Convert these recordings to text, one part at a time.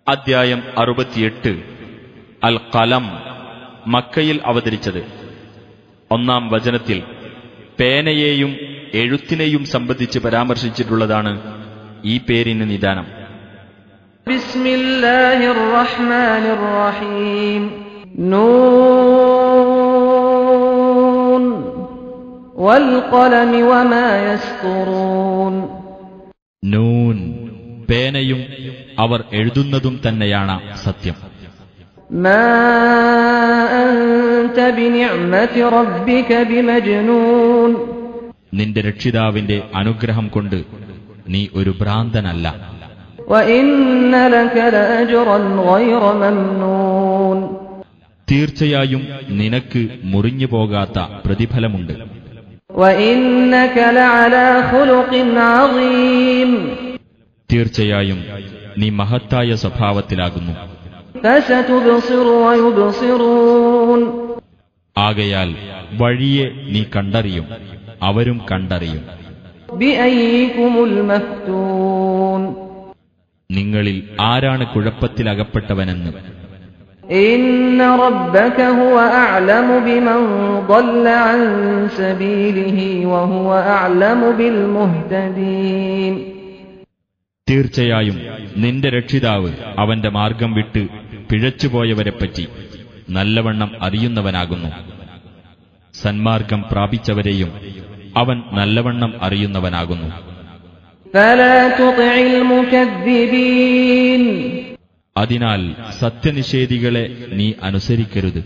അദ്ധ്യായം 68 അൽ ഖലം മക്കയിൽ അവതരിച്ചത്. 1-ാം വചനത്തിൽ പേനയെയും എഴുത്തിനെയും സംബന്ധിച്ച് പരാമർശിച്ചിട്ടുള്ളതാണ് ഈ പേരിന് നിദാനം. ബിസ്മില്ലാഹിർ റഹ്മാനിർ റഹീം. നൂൻ വൽ ഖലമി വമാ യസ്തുറൂൻ. നൂൻ, പേനയും അവർ എഴുതുന്നതും തന്നെയാണ് സത്യം. മാ അൻത ബിനിഅ്മതി റബ്ബിക ബിമജ്നൂൻ. നിന്റെ രക്ഷിതാവിന്റെ അനുഗ്രഹം കൊണ്ട് നീ ഒരു ഭ്രാന്തനല്ല. വഇന്ന ലക ലഅജ്റൻ ഗൈറ മംനൂൻ. തീർച്ചയായും നിനക്ക് മുറിഞ്ഞു പോകാത്ത പ്രതിഫലമുണ്ട്. വഇന്നക ലഅലാ ഖുലുഖിൻ അളീം. തീർച്ചയായും നീ മഹത്തായ സ്വഭാവത്തിലാകുന്നു. ഫസതുബ്സിറു വയുബ്സിറൂൻ. ആകയാൽ വഴിയെ നീ കണ്ടറിയും, അവരും കണ്ടറിയും. ബിഅയ്യികുമുൽ മഫ്തൂൻ. നിങ്ങളിൽ ആരാണ് കുഴപ്പത്തിലകപ്പെട്ടവനെന്ന്. ഇന്ന റബ്ബക ഹുവ അഅലമു ബിമൻ ضل അൻ സബീലിഹി വഹുവ അഅലമു ബിൽ മുഹ്തദീൻ. തീർച്ചയായും നിന്റെ രക്ഷിതാവ് അവന്റെ മാർഗം വിട്ട് പിഴച്ചുപോയവരെപ്പറ്റി നല്ലവണ്ണം അറിയുന്നവനാകുന്നു. സന്മാർഗം പ്രാപിച്ചവരെയും അവൻ നല്ലവണ്ണം അറിയുന്നവനാകുന്നു. ഫലാ തുതിഇൽ മുകദ്ദിബീൻ. അതിനാൽ സത്യനിഷേധികളെ നീ അനുസരിക്കരുത്.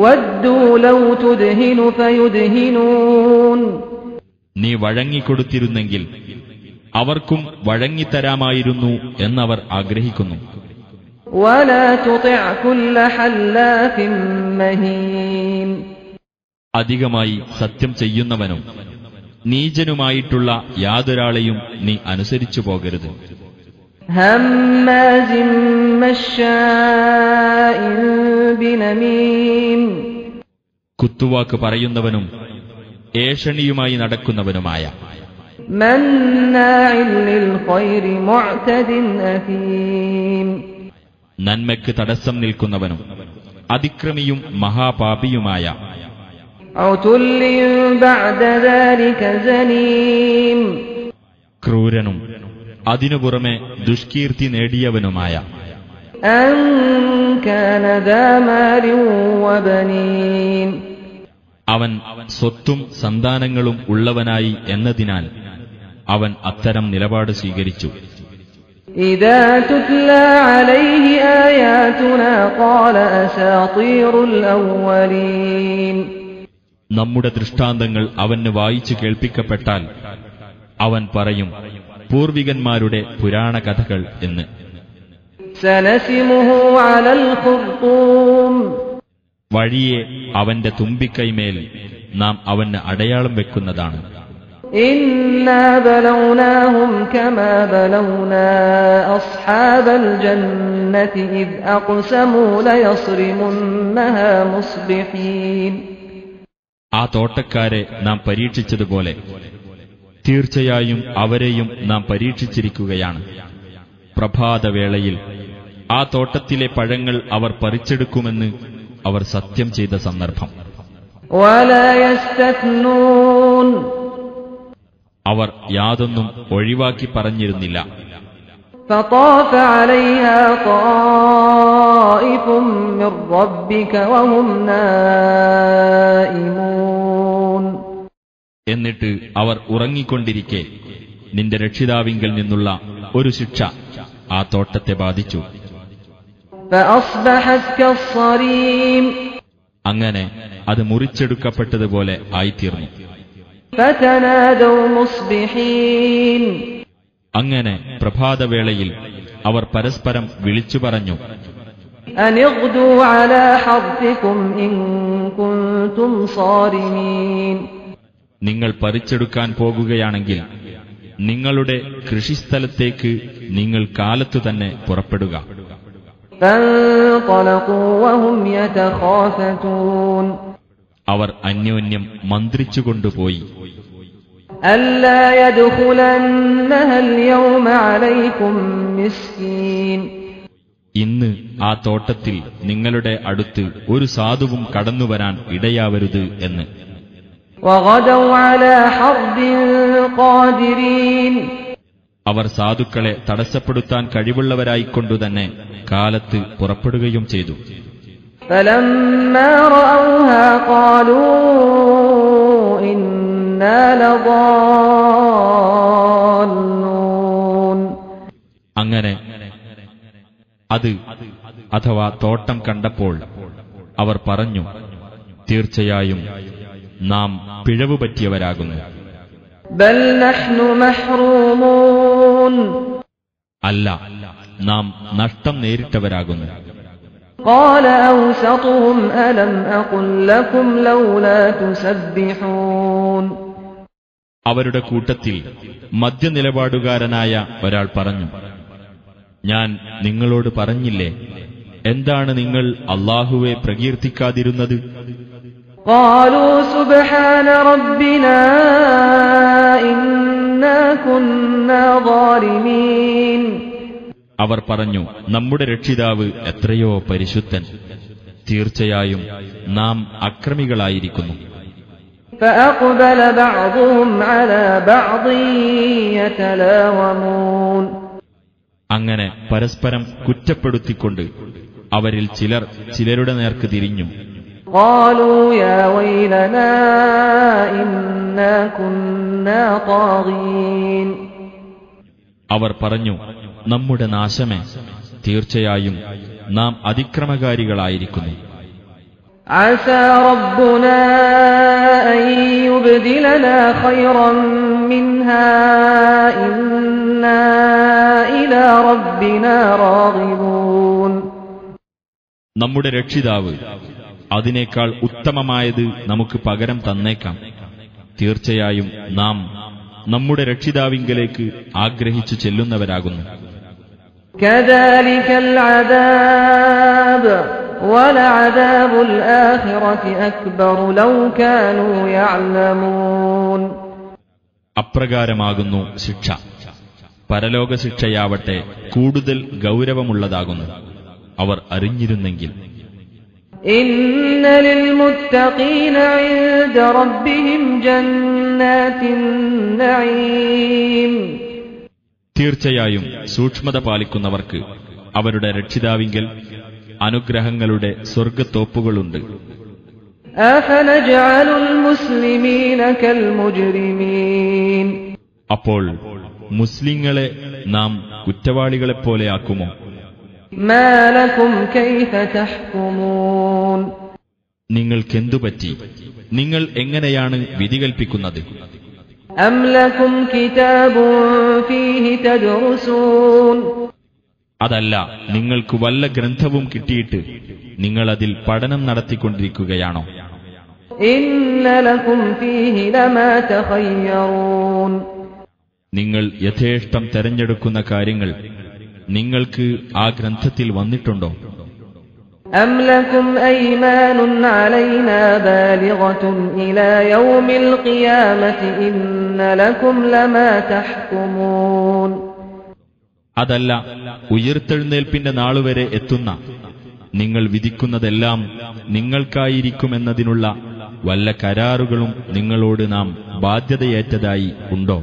വദ്ദൂ ലൗ തുദ്ഹിനു ഫയുദ്ഹിനൂൻ. നീ വഴങ്ങിക്കൊടുത്തിരുന്നെങ്കിൽ അവർക്കും വഴങ്ങിത്തരാമായിരുന്നു എന്നവർ ആഗ്രഹിക്കുന്നു. വലാ തുതിഅ കുല്ല ഹല്ലാഫിൻ മഹീൻ. അധികമായി സത്യം ചെയ്യുന്നവനും നീചനുമായിട്ടുള്ള യാതൊരാളെയും നീ അനുസരിച്ചു പോകരുത്. ഹമ്മാസിൻ മശ്ശാഇൻ ബിനമീം. കുത്തുവാക്ക് പറയുന്നവനും ഏഷണിയുമായി നടക്കുന്നവനുമായ, മന്നാഇൻ ലിൽ ഖൈരി മുഅ്തദിൻ അസീം. നന്മയ്ക്ക് തടസ്സം നിൽക്കുന്നവനും അതിക്രമിയും മഹാപാപിയുമായ, ഉതുല്ലിൻ ബഅദ ദാലിക സനീം. ക്രൂരനും അതിനു പുറമെ ദുഷ്കീർത്തി നേടിയവനുമായ, അൻ കാന ദാ മാലിൻ വബനീൻ. അവൻ സ്വത്തും സന്താനങ്ങളും ഉള്ളവനായി എന്നതിനാൽ അവൻ അത്തരം നിലപാട് സ്വീകരിച്ചു. ഇദാ തുത്ലാ അലൈഹി ആയാതുനാ ഖാല അസാതീറുൽ അവ്വലീൻ. നമ്മുടെ ദൃഷ്ടാന്തങ്ങൾ അവന് വായിച്ചു കേൾപ്പിക്കപ്പെട്ടാൽ അവൻ പറയും, പൂർവികന്മാരുടെ പുരാണ കഥകൾ എന്ന്. സനസിമുഹു അലൽ ഖുർതൂം. വഴിയെ അവന്റെ തുമ്പിക്കൈമേൽ നാം അവന് അടയാളം വെക്കുന്നതാണ്. ഇന്നാ ബലൗനാഹും കമാ ബലൗനാ അസ്ഹാബൽ ജന്നതി ഇദ് അഖ്സമൂ ലയസ്രിമുന്നഹാ മുസ്ബിഹീൻ. ആ തോട്ടക്കാരെ നാം പരീക്ഷിച്ചതുപോലെ തീർച്ചയായും അവരെയും നാം പരീക്ഷിച്ചിരിക്കുകയാണ്. പ്രഭാതവേളയിൽ ആ തോട്ടത്തിലെ പഴങ്ങൾ അവർ പറിച്ചെടുക്കുമെന്ന് അവർ സത്യം ചെയ്ത സന്ദർഭം. വലാ യസ്തത്നൂൻ. അവർ യാതൊന്നും ഒഴിവാക്കി പറഞ്ഞിരുന്നില്ല. ഫതാഫ അലൈഹാ ത്വായിഫും മിർ റബ്ബിക വഹും നായിമൂൻ. എന്നിട്ട് അവർ ഉറങ്ങിക്കൊണ്ടിരിക്കെ നിന്റെ രക്ഷിതാവിങ്കൽ നിന്നുള്ള ഒരു ശിക്ഷ ആ തോട്ടത്തെ ബാധിച്ചു. ഫഅസ്ബഹത് കസ്സരീം. അങ്ങനെ അത് മുറിച്ചെടുക്കപ്പെട്ടതുപോലെ ആയിത്തീർന്നു. ഫതനാദൗ മുസ്ബിഹീൻ. അങ്ങനെ പ്രഭാതവേളയിൽ അവർ പരസ്പരം വിളിച്ചു പറഞ്ഞു, അനിഗ്ദൂ അലാ ഹർത്തികും ഇൻ കുൻതും സാരിമീൻ. നിങ്ങൾ പറിച്ചെടുക്കാൻ പോകുകയാണെങ്കിൽ നിങ്ങളുടെ കൃഷിസ്ഥലത്തേക്ക് നിങ്ങൾ കാലത്തു തന്നെ പുറപ്പെടുക. ഫൻതലഖൂ വഹും യതഖാഫതൂൻ. അവർ അന്യോന്യം മന്ത്രിച്ചുകൊണ്ടുപോയി, ألا يدخلنها اليوم عليكم مسكين ഇന്ന് ആ തോട്ടത്തിൽ നിങ്ങളുടെ അടുത്ത് ഒരു സാധുവും കടന്നുവരാൻ ഇടയാവരുത് എന്ന്. وغدوا على حرد قادرين അവർ സാധുക്കളെ തടസ്സപ്പെടുത്താൻ കഴിവുള്ളവരായിക്കൊണ്ടുതന്നെ കാലത്ത് പുറപ്പെടുകയും ചെയ്തു. فلما رأوها قالوا إنا لضالون അങ്ങനെ അത് അഥവാ തോട്ടം കണ്ടപ്പോൾ അവർ പറഞ്ഞു, തീർച്ചയായും നാം പിഴവ് പറ്റിയവരാകുന്നു. بل نحن محرومون അല്ല, നാം നഷ്ടം നേരിട്ടവരാകുന്നു. قال أوسطهم ألم أقل لكم لولا تسبحون അവരുടെ കൂട്ടത്തിൽ മധ്യനിലപാടുകാരനായ ഒരാൾ പറഞ്ഞു, ഞാൻ നിങ്ങളോട് പറഞ്ഞില്ലേ, എന്താണ് നിങ്ങൾ അല്ലാഹുവെ പ്രകീർത്തിക്കാതിരുന്നത്? قالوا سبحان ربنا إنا كنا ظالمين അവർ പറഞ്ഞു, നമ്മുടെ രക്ഷിതാവ് എത്രയോ പരിശുദ്ധൻ, തീർച്ചയായും നാം അക്രമികളായിരിക്കുന്നു. فأقبل بعضهم على بعض يتلاومون അങ്ങനെ പരസ്പരം കുറ്റപ്പെടുത്തിക്കൊണ്ട് അവരിൽ ചിലർ ചിലരുടെ നേർക്ക് തിരിഞ്ഞു. قالوا يا ويلنا إنا كنا طاغين അവർ പറഞ്ഞു, നമ്മുടെ നാശമേ, തീർച്ചയായും നാം അതിക്രമകാരികളായിരിക്കുന്നു. عسى ربنا أن يبدلنا خيرا منها إنا إلى ربنا راغبون നമ്മുടെ രക്ഷിതാവ് അതിനേക്കാൾ ഉത്തമമായത് നമുക്ക് പകരം തന്നേക്കാം. തീർച്ചയായും നാം നമ്മുടെ രക്ഷിതാവിങ്കലേക്ക് ആഗ്രഹിച്ചു ചെല്ലുന്നവരാകുന്നു. كذلك العذاب ولعذاب الآخرة أكبر لو كانوا يعلمون അപ്രകാരമാകുന്നു ശിക്ഷ. പരലോക ശിക്ഷയാവട്ടെ കൂടുതൽ ഗൗരവമുള്ളതാകുന്നു, അവർ അറിഞ്ഞിരുന്നെങ്കിൽ. إن للمتقين عند ربهم جنات النعيم തീർച്ചയായും സൂക്ഷ്മത പാലിക്കുന്നവർക്ക് അവരുടെ രക്ഷിതാവിങ്കൽ അനുഗ്രഹങ്ങളുടെ സ്വർഗത്തോപ്പുകളുണ്ട്. أفنجعل المسلمين كالمجرمين അപ്പോൾ മുസ്ലിങ്ങളെ നാം കുറ്റവാളികളെപ്പോലെയാക്കുമോ? ما لكم كيف تحكمون നിങ്ങൾക്കെന്തുപറ്റി? നിങ്ങൾ എങ്ങനെയാണ് വിധി കൽപ്പിക്കുന്നത്? أم لكم كتاب فيه تدرسون അതല്ല, നിങ്ങൾക്ക് വല്ല ഗ്രന്ഥവും കിട്ടിയിട്ട് നിങ്ങളതിൽ പഠനം നടത്തിക്കൊണ്ടിരിക്കുകയാണോ? إن لكم فيه لما تخيرون നിങ്ങൾ യഥേഷ്ടം തെരഞ്ഞെടുക്കുന്ന കാര്യങ്ങൾ നിങ്ങൾക്ക് ആ ഗ്രന്ഥത്തിൽ വന്നിട്ടുണ്ടോ? أم لكم أيمان علينا بالغة إلى يوم القيامة إن لكم لما تحكمون അതല്ല, ഉയിർത്തെഴുന്നേൽപ്പിന്റെ നാളുവരെ എത്തുന്ന നിങ്ങൾ വിധിക്കുന്നതെല്ലാം നിങ്ങൾക്കായിരിക്കുമെന്നതിനുള്ള വല്ല കരാറുകളും നിങ്ങളോട് നാം ബാധ്യതയേറ്റതായി ഉണ്ടോ?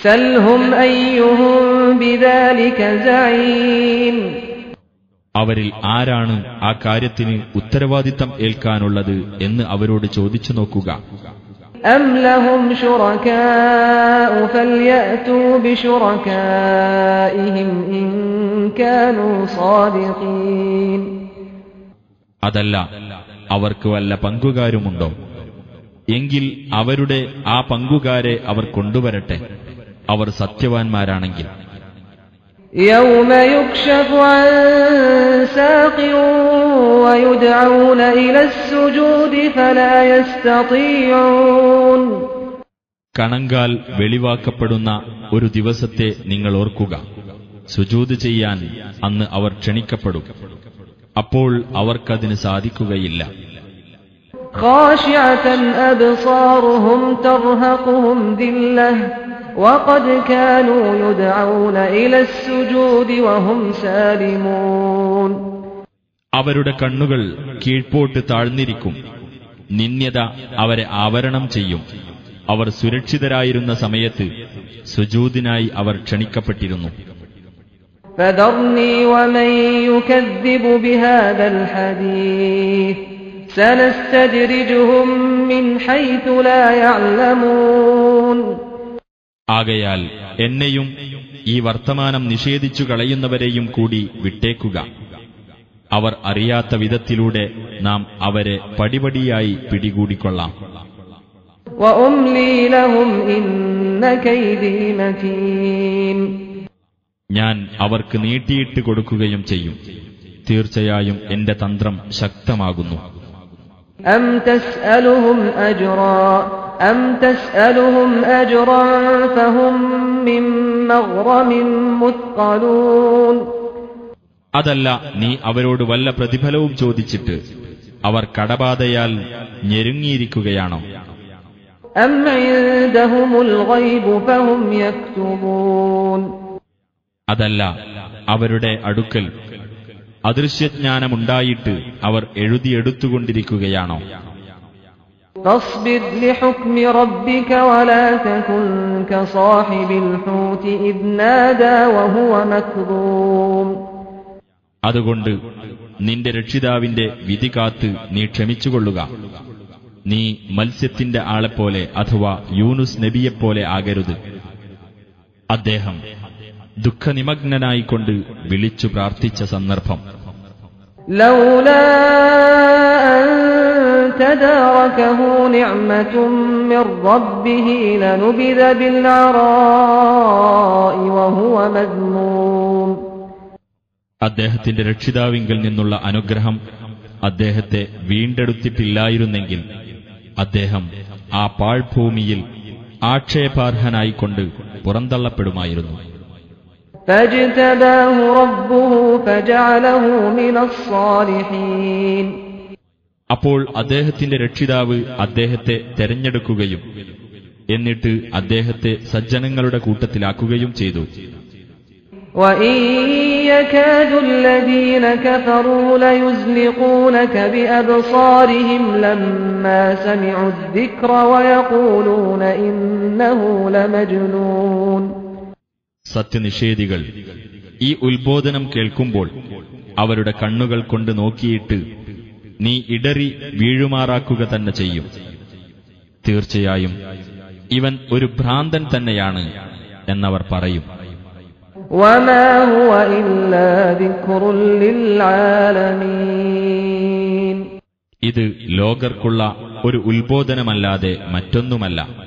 سلهم أيهم بذلك زعيم അവരിൽ ആരാണ് ആ കാര്യത്തിന് ഉത്തരവാദിത്തം ഏൽക്കാനുള്ളത് എന്ന് അവരോട് ചോദിച്ചു നോക്കുക. أم لهم شركاء فليأتوا بشركائهم إن كانوا صادقين അതല്ല, അവർക്ക് വല്ല പങ്കുകാരുമുണ്ടോ? എങ്കിൽ അവരുടെ ആ പങ്കുകാരെ അവർ കൊണ്ടുവരട്ടെ, അവർ സത്യവാൻമാരാണെങ്കിൽ. يوم يكشف عن ساق ويدعون إلى السجود فلا يستطيعون കണങ്കാൽ വെളിവാക്കപ്പെടുന്ന ഒരു ദിവസത്തെ നിങ്ങൾ ഓർക്കുക. സുജൂദ് ചെയ്യാൻ അന്ന് അവർ ക്ഷണിക്കപ്പെടും, അപ്പോൾ അവർക്കതിന് സാധിക്കുകയില്ല. خاشعة أبصارهم ترهقهم ذلة وقد كانوا يدعون إلى السجود وهم سالمون. അവരുടെ കണ്ണുകൾ കീഴ്പോട്ട് താഴ്ന്നിരിക്കും. നിന്ദ്യത അവരെ ആവരണം ചെയ്യും. അവർ സുരക്ഷിതരായിരുന്ന സമയത്ത് സുജൂദിനായി അവർ ക്ഷണിക്കപ്പെട്ടിരുന്നു. فذرني ومن يكذب بهذا الحديث سنستدرجهم من حيث لا يعلمون. ആകയാൽ എന്നെയും ഈ വർത്തമാനം നിഷേധിച്ചു കളയുന്നവരെയും കൂടി വിട്ടേക്കുക. അവർ അറിയാത്ത വിധത്തിലൂടെ നാം അവരെ പടിപടിയായി പിടികൂടിക്കൊള്ളാം. وأملي لهم إن كيدي متين. ഞാൻ അവർക്ക് നീട്ടിയിട്ട് കൊടുക്കുകയും ചെയ്യും. തീർച്ചയായും എന്റെ തന്ത്രം ശക്തമാകുന്നു. أم تسألهم أجرا فهم من مغرم مثقلون. അതല്ല, നീ അവരോട് വല്ല പ്രതിഫലവും ചോദിച്ചിട്ട് അവർ കടബാധയാൽ ഞെരുങ്ങിയിരിക്കുകയാണോ? أم عندهم الغيب فهم يكتبون. അതല്ല, അവരുടെ അടുക്കൽ അദൃശ്യജ്ഞാനമുണ്ടായിട്ട് അവർ എഴുതിയെടുത്തുകൊണ്ടിരിക്കുകയാണോ? فاصبر لحكم ربك ولا تكن كصاحب الحوت إذ نادى وهو مكظوم. അതുകൊണ്ട് നിന്റെ രക്ഷിതാവിന്റെ വിധി കാത്ത് നീ ക്ഷമിച്ചുകൊള്ളുക. നീ മത്സ്യത്തിന്റെ ആളെപ്പോലെ അഥവാ യൂനുസ് നബിയെപ്പോലെ ആകരുത്. അദ്ദേഹം ദുഃഖനിമഗ്നനായിക്കൊണ്ട് വിളിച്ചു പ്രാർത്ഥിച്ച സന്ദർഭം. ലൗലാ അൻ തദാറകഹു നിഅമതും മിർ റബ്ബിഹി ലനുബിദ ബിൽഅറാഇ വഹുവ മദ്മൂം. അദ്ദേഹത്തിന്റെ രക്ഷിതാവിങ്കിൽ നിന്നുള്ള അനുഗ്രഹം അദ്ദേഹത്തെ വീണ്ടെടുത്തിട്ടില്ലായിരുന്നെങ്കിൽ അദ്ദേഹം ആ പാഴ്ഭൂമിയിൽ ആക്ഷേപാർഹനായിക്കൊണ്ട് പുറന്തള്ളപ്പെടുമായിരുന്നു. فاجتباه ربه فجعله من الصالحين. അപ്പോൾ അദ്ദേഹത്തിന്റെ രക്ഷിതാവ് അദ്ദേഹത്തെ തെരഞ്ഞെടുക്കുകയും എന്നിട്ട് അദ്ദേഹത്തെ സജ്ജനങ്ങളുടെ കൂട്ടത്തിലാക്കുകയും ചെയ്തു. وَإِن يَكَادُ الَّذِينَ كَفَرُوا لَيُزْلِقُونَكَ بِأَبْصَارِهِمْ لَمَّا سَمِعُوا الذِّكْرَ وَيَقُولُونَ إِنَّهُ لَمَجْنُونٌ. സത്യനിഷേധികൾ ഈ ഉത്ബോധനം കേൾക്കുമ്പോൾ അവരുടെ കണ്ണുകൾ കൊണ്ട് നോക്കിയിട്ട് നീ ഇടറി വീഴുമാറാക്കുക തന്നെ ചെയ്യും. തീർച്ചയായും ഇവൻ ഒരു ഭ്രാന്തൻ തന്നെയാണ് എന്നവർ പറയും. وَمَا هُوَ إِلَّا ذِكْرٌ لِلْعَالَمِينَ. ഇത് ലോകർക്കുള്ള ഒരു ഉത്ബോധനമല്ലാതെ മറ്റൊന്നുമല്ല.